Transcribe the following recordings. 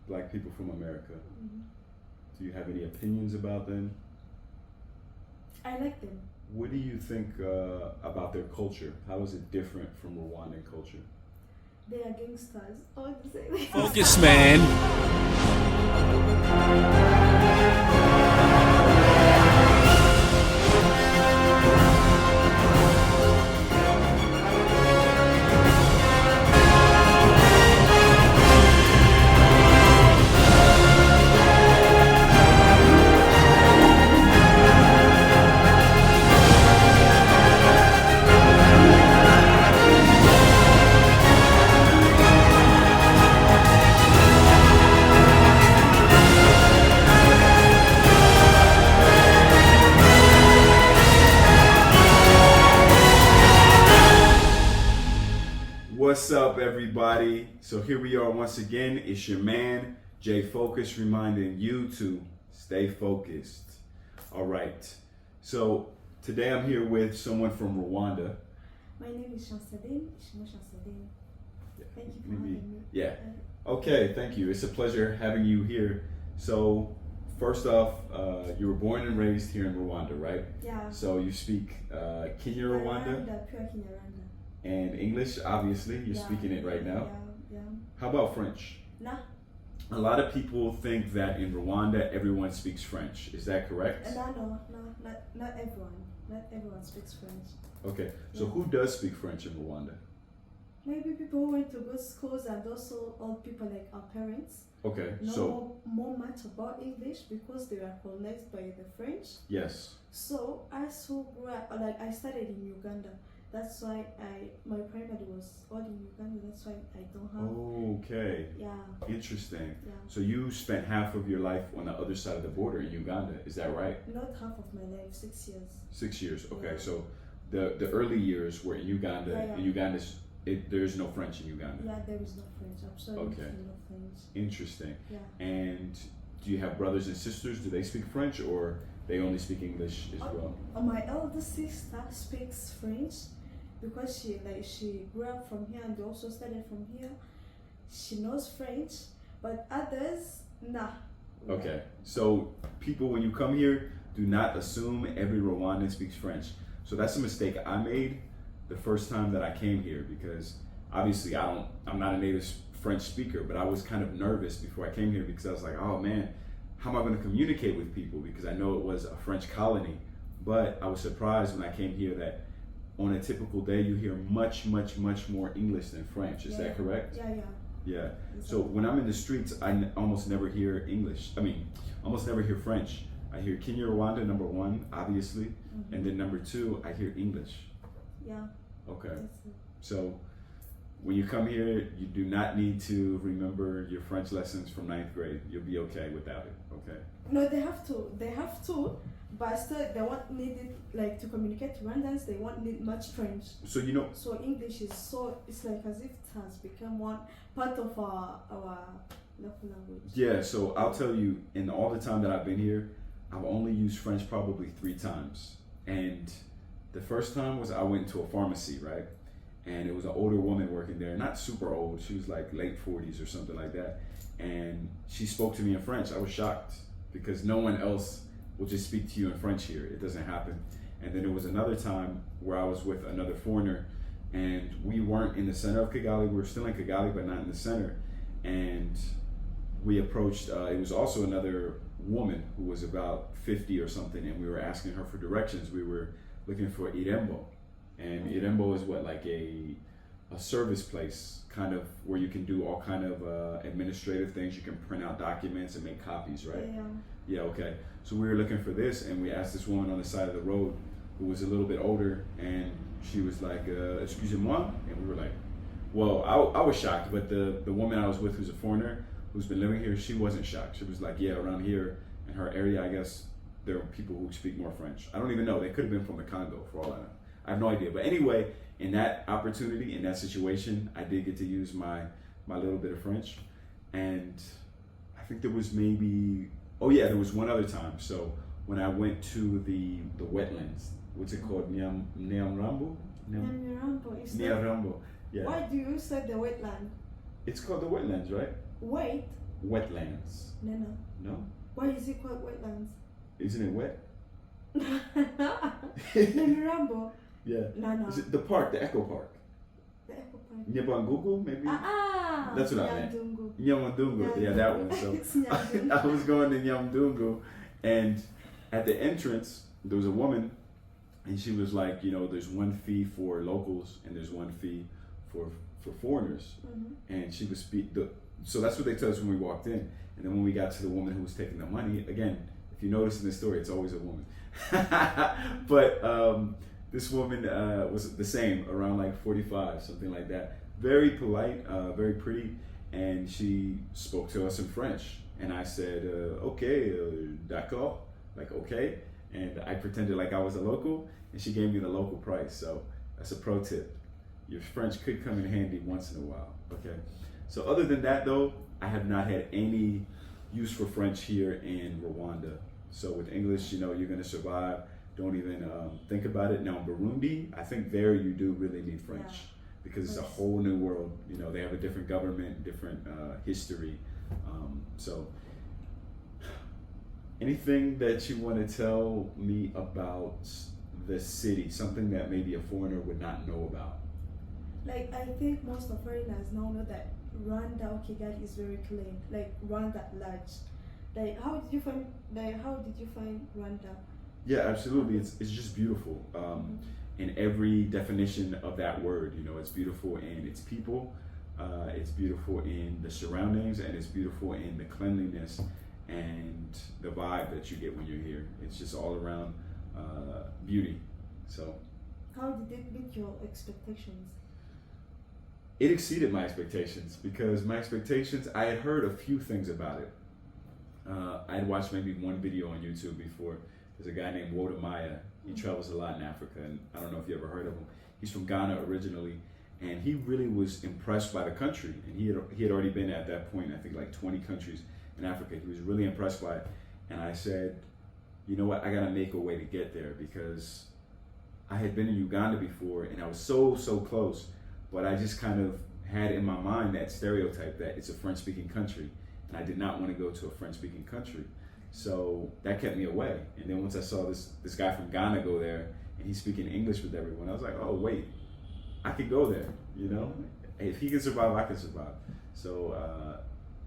black people from America. Do you have any opinions about them? I like them. What do you think about their culture? How is it different from Rwandan culture? They are gangsters. All the same. Focus, man. What's up, everybody? So here we are once again. It's your man, Jay Focus, reminding you to stay focused. All right. So today I'm here with someone from Rwanda. My name is Chanceline. Ishimo Chanceline. Thank you for Maybe. having me. Yeah. Okay, thank you. It's a pleasure having you here. So first off, you were born and raised here in Rwanda, right? Yeah. So you speak Kenya Rwanda Pure Kinyarwanda. and English, obviously. You're speaking it right now. Yeah. How about French? Nah. A lot of people think that in Rwanda everyone speaks French. Is that correct? No, not everyone. Not everyone speaks French. Okay, so Yeah. who does speak French in Rwanda? Maybe people who went to good schools and also old people like our parents Okay, know so more much about English because they were colonized by the French. yes. So as who grew up, like I studied in Uganda. That's why my primary was all in Uganda. That's why I don't have. Okay, Yeah. interesting. Yeah. So you spent half of your life on the other side of the border in Uganda. Is that right? Not half of my life, 6 years. 6 years. Okay, Yeah. so the early years were in Uganda. Yeah. In Uganda's, there's no French in Uganda. Yeah, there is no French. Absolutely Okay. no French. Interesting. Yeah. And do you have brothers and sisters? Do they speak French or they only speak English as well? My elder sister speaks French because she grew up from here and also studied from here. She knows French, but others, nah. Okay, so people, when you come here, do not assume every Rwandan speaks French. So that's a mistake I made the first time that I came here, because obviously I'm not a native French speaker, but I was kind of nervous before I came here because I was like, oh man, how am I going to communicate with people? Because I know it was a French colony, but I was surprised when I came here that on a typical day you hear much more English than French. Is that correct? Yeah. Yeah. So when I'm in the streets, almost never hear English. Almost never hear French. I hear Kenya Rwanda, number one, obviously, and then number two, I hear English. Yeah. Okay. That's it. So when you come here, you do not need to remember your French lessons from 9th grade. You'll be okay without it. Okay. No, they have to, but still they won't need it, like to communicate to Rwandans. They won't need much French. So So English is it's like as if it has become one part of our local language. yeah. So I'll tell you, in all the time that I've been here, I've only used French probably 3 times. And the first time was I went to a pharmacy, right? And it was an older woman working there, not super old. She was like late 40s or something like that. And she spoke to me in French. I was shocked because no one else will just speak to you in French here. It doesn't happen. And then there was another time where I was with another foreigner and we weren't in the center of Kigali. We were still in Kigali, but not in the center. And we approached, it was also another woman who was about 50 or something, and we were asking her for directions. We were looking for Irembo. And Irembo is what, like a service place, kind of where you can do all kind of administrative things. You can print out documents and make copies, right? Yeah, okay. So we were looking for this, and we asked this woman on the side of the road who was a little bit older, and she was like, excusez-moi? And we were like, well, I was shocked, but the woman I was with, who's a foreigner, who's been living here, she wasn't shocked. She was like, yeah, around here in her area, I guess there are people who speak more French. I don't even know. They could have been from the Congo, for all I know. I have no idea. But anyway, in that opportunity, in that situation, I did get to use my little bit of French. And I think there was there was one other time. So when I went to the wetlands, what's it called? Nyamrambo? Nyamirambo is Nyamrambo. Yeah. Why do you say the wetland? It's called the wetlands, right? Wait, wetlands. No. No? Why is it called wetlands? Isn't it wet? Nyamirambo. Yeah. No. Is it the park, the Echo Park? The Echo Park. Nyabangugu, maybe? That's what I meant. Nyandungu. Nyamdungu. Yeah, that one. So It's Nyandungu. I was going to Nyamdungu, and at the entrance there was a woman, and she was like, there's one fee for locals and there's one fee for foreigners, and she was so that's what they told us when we walked in, and then when we got to the woman who was taking the money, again, if you notice in the story, it's always a woman, but this woman was the same, around like 45, something like that, very polite, very pretty, and she spoke to us in French, and I said, okay, d'accord, like okay, and I pretended like I was a local, and she gave me the local price. So that's a pro tip. Your French could come in handy once in a while. Okay. So other than that, though, I have not had any use for French here in Rwanda. So with English, you're gonna survive. Don't even think about it. Now in Burundi, I think there you do really need French, because it's a whole new world. They have a different government, different history. So anything that you want to tell me about the city, something that maybe a foreigner would not know about? Like, I think most of foreigners now know that Rwanda or Kigali is very clean. Like, Rwanda at large. Like, how did you find Rwanda? Yeah, absolutely. It's just beautiful. In every definition of that word, it's beautiful in its people, it's beautiful in the surroundings, and it's beautiful in the cleanliness and the vibe that you get when you're here. It's just all around beauty. So how did it meet your expectations? It exceeded my expectations, because my expectations, I had heard a few things about it. I had watched maybe one video on YouTube before. There's a guy named Woda Maya. He travels a lot in Africa, and I don't know if you ever heard of him. He's from Ghana originally, and he really was impressed by the country. And he had already been at that point, I think, like 20 countries in Africa. He was really impressed by it. And I said, you know what, I gotta make a way to get there, because I had been in Uganda before and I was so close, but I just kind of had in my mind that stereotype that it's a French-speaking country, and I did not want to go to a French-speaking country. So that kept me away. And then once I saw this guy from Ghana go there and he's speaking English with everyone, I was like, oh wait, I could go there, If he can survive, I can survive. So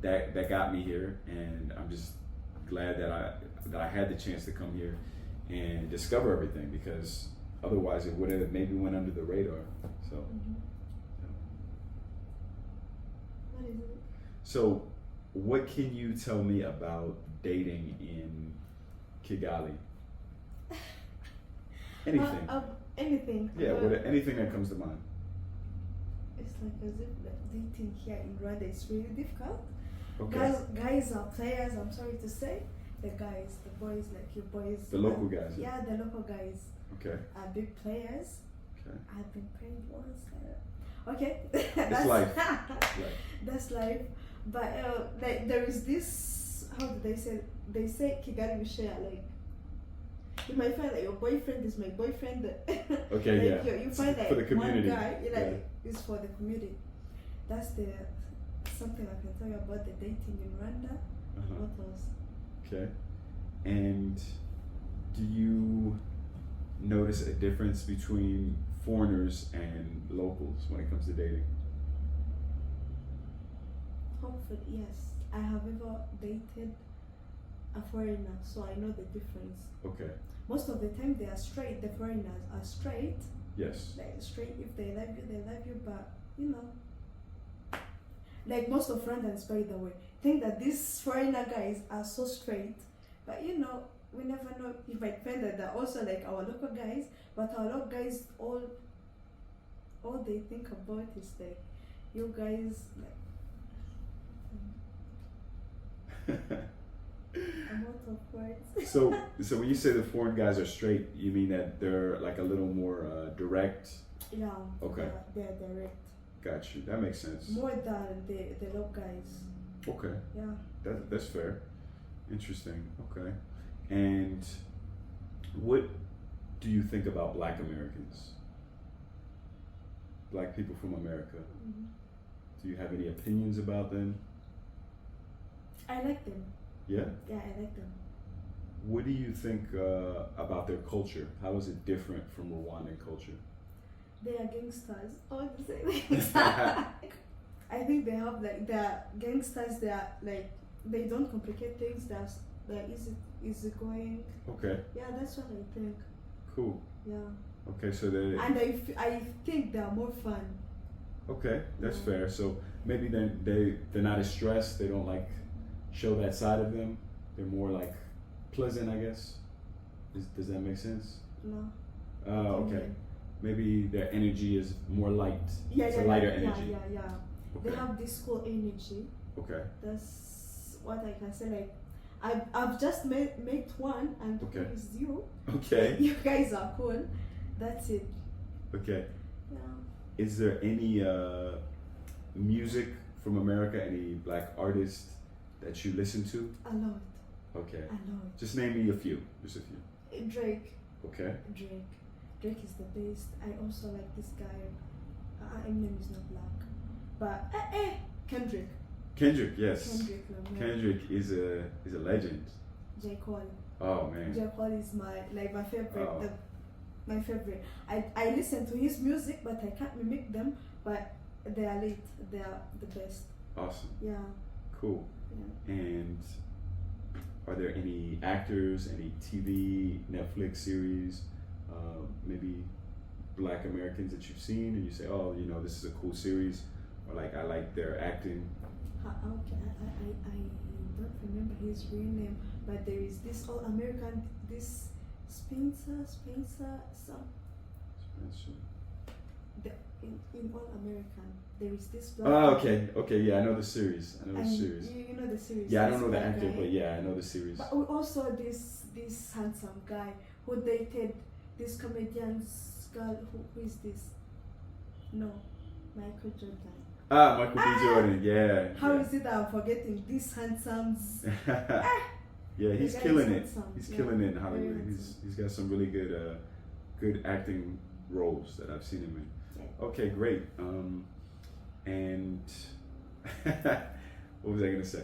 that got me here, and I'm just glad that I had the chance to come here and discover everything, because otherwise it would have maybe went under the radar. So What is it? So what can you tell me about dating in Kigali? Anything. Anything. Yeah, anything that comes to mind. It's like as if dating here in Rwanda is really difficult. Okay. Guys are players, I'm sorry to say. The boys, like your boys. The local guys. Yeah, the local guys Okay. are big players. Okay. I've been playing once. Okay. It's life. That's life. But like there is this, how do they say? They say Kigali we share, like you might find that your boyfriend is my boyfriend. Okay, like yeah. You find for the like community. one guy, is for the community. That's something I can tell you about the dating in Rwanda. Uh-huh. What else? Okay. And do you notice a difference between foreigners and locals when it comes to dating? Hopefully, yes. I have ever dated a foreigner, so I know the difference. Okay. Most of the time they are straight, the foreigners are straight. Yes. Like straight, if they love you, they love you, but like most of Rwandans, by the way, think that these foreigner guys are so straight, but we never know. You might find that they're also like our local guys, but our local guys, all they think about is like, you guys, like, I'm out of words. So when you say the foreign guys are straight, you mean that they're like a little more direct? Yeah. Okay. They're direct. Got you. That makes sense. More than the local guys. Okay. Yeah. That's fair. Interesting. Okay. And what do you think about Black Americans? Black people from America. Mm-hmm. Do you have any opinions about them? I like them. Yeah. Yeah, I like them. What do you think about their culture? How is it different from Rwandan culture? They are gangsters. All the same. I think they have like they're gangsters. They are like they don't complicate things. They're easy going. Okay. Yeah, that's what I think. Cool. Yeah. Okay, so they. And I think they're more fun. Okay, that's Yeah. fair. So maybe then they're not as stressed. They don't like show that side of them. They're more like pleasant, I guess. Does that make sense? No. Okay. Maybe their energy is more light. Yeah, It's yeah, a lighter yeah, energy. yeah. Okay. They have this cool energy. Okay. That's what I can say. Like, I've just met one, and Okay. who is you? Okay. You guys are cool. That's it. Okay. Yeah. Is there any music from America? Any black artists that you listen to? A lot. Okay. A lot. Just name me a few. Just a few. Drake. Okay. Drake is the best. I also like this guy. Eminem is not black, but Kendrick. Kendrick, yes. Kendrick Lamar. Kendrick is a legend. J. Cole. Oh man. J. Cole is my favorite. Oh. My favorite. I listen to his music, but I can't mimic them. But they are lit. They are the best. Awesome. Yeah. Cool. Yeah. And are there any actors, any TV, Netflix series, maybe black Americans that you've seen and you say, oh, you know, this is a cool series, or like I like their acting? Okay, I don't remember his real name, but there is this all American, this Spencer, some in All American. There is this black. Oh, okay, yeah, I know the series. You know the series. Yeah, I this don't know the black actor, guy. but yeah, I know the series. But we also this handsome guy who dated this comedian's girl. Who is this? No, Michael Jordan. Ah, Michael B. Jordan, yeah. How is it that I'm forgetting this handsome's? Yeah, he's The guy killing is it. handsome, He's yeah, killing it in very Hollywood. handsome. He's got some really good acting roles that I've seen him in. Yeah. Okay, great. And what was I gonna say?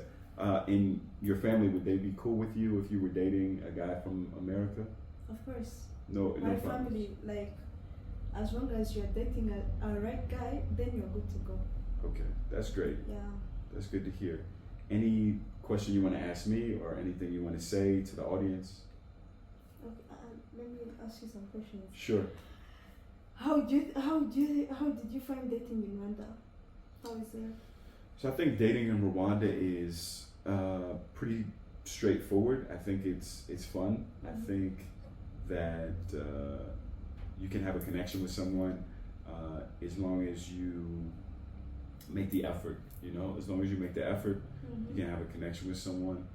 In your family, would they be cool with you if you were dating a guy from America? Of course. No, My no problem. family, like, as long as you're dating a right guy, then you're good to go. Okay, that's great. Yeah. That's good to hear. Any question you want to ask me, or anything you want to say to the audience? Okay. Let me ask you some questions. Sure. How did you find dating in Rwanda? How is it? So I think dating in Rwanda is pretty straightforward. I think it's fun. I think that you can have a connection with someone as long as you make the effort. You know, as long as you make the effort, you can have a connection with someone.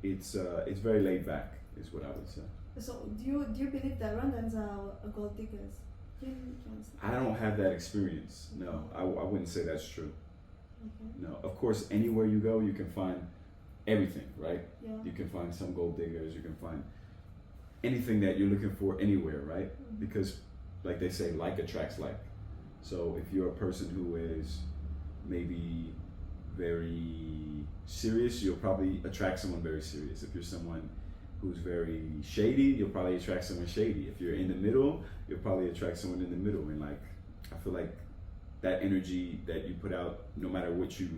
It's very laid back, is what I would say. So do you believe that Rwandans are gold diggers? I don't have that experience. No, I wouldn't say that's true. Okay. No, of course, anywhere you go, you can find everything, right? Yeah. You can find some gold diggers. You can find anything that you're looking for anywhere, right? Because, like they say, like attracts like. So if you're a person who is maybe very serious, you'll probably attract someone very serious. If you're someone who's very shady, you'll probably attract someone shady. If you're in the middle, you'll probably attract someone in the middle. And like, I feel like that energy that you put out, no matter what you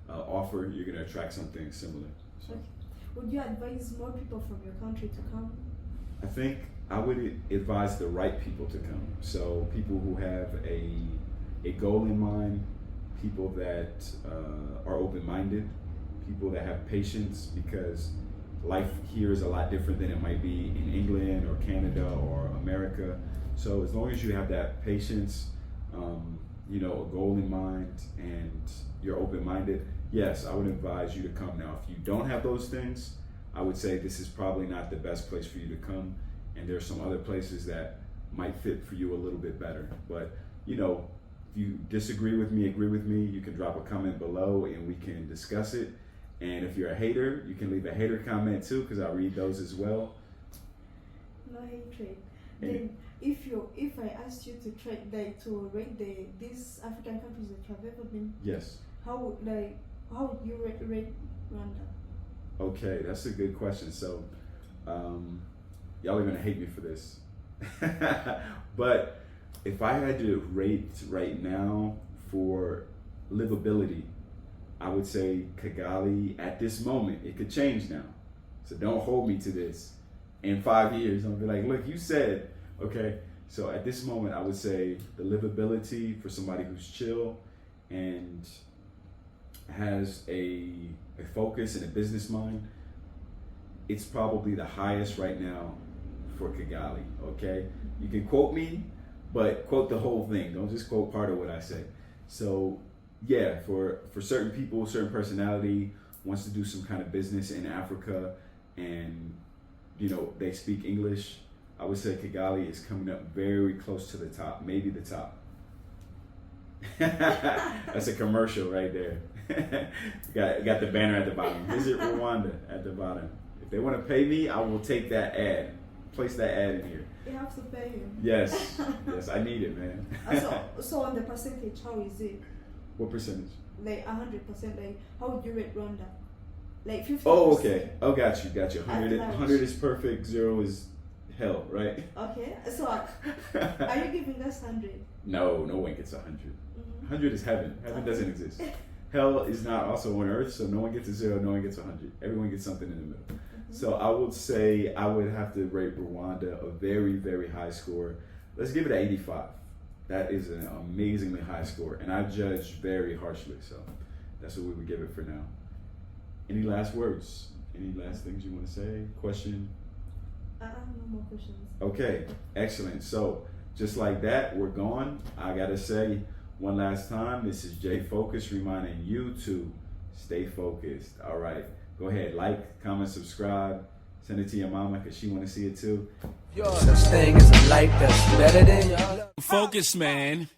offer, you're gonna attract something similar. So. Okay. Would you advise more people from your country to come? I think I would advise the right people to come. So people who have a goal in mind, people that are open-minded, people that have patience, because life here is a lot different than it might be in England or Canada or America. So as long as you have that patience, you know, a goal in mind, and you're open-minded, yes, I would advise you to come. Now, if you don't have those things, I would say this is probably not the best place for you to come, and there's some other places that might fit for you a little bit better. But, you know, if you disagree with me, agree with me, you can drop a comment below and we can discuss it. And if you're a hater, you can leave a hater comment too, because I read those as well. No hatred. Then if I asked you to try to rate these African countries that you have ever been, Yes. how would How would you rate Rwanda? Okay, that's a good question. So, y'all are gonna hate me for this, but if I had to rate right now for livability, I would say Kigali at this moment. It could change now, so don't hold me to this. In 5 years, I'll be like, look, you said, okay. So at this moment, I would say the livability for somebody who's chill and has a focus and a business mind, it's probably the highest right now for Kigali, okay? You can quote me, but quote the whole thing. Don't just quote part of what I say. So yeah, for certain people, certain personality wants to do some kind of business in Africa and, you know, they speak English, I would say Kigali is coming up very close to the top, maybe the top. That's a commercial right there. got the banner at the bottom. Visit Rwanda at the bottom. If they want to pay me, I will take that ad. Place that ad in here. You have to pay him. Yes, yes, I need it, man. So on the percentage, how is it? What percentage? Like 100%. Like how would you rate Rwanda? Like 50%. Oh, okay. Oh, got you. 100, At 100 is perfect. 0 is hell, right? Okay. So are you giving us 100? No, no one gets 100. Mm-hmm. 100 is heaven. Heaven doesn't exist. Hell is not also on earth, so no one gets a 0, no one gets 100. Everyone gets something in the middle. Mm-hmm. So I would say I would have to rate Rwanda a very, very high score. Let's give it an 85. That is an amazingly high score, and I judge very harshly, so that's what we would give it for now. Any last words? Any last things you want to say? Question? I have no more questions. Okay, excellent. So just like that, we're gone. I gotta say one last time, this is Jay Focus reminding you to stay focused. All right, go ahead, like, comment, subscribe, send it to your mama because she want to see it too. Such thing as a life that's better than your Focus, man.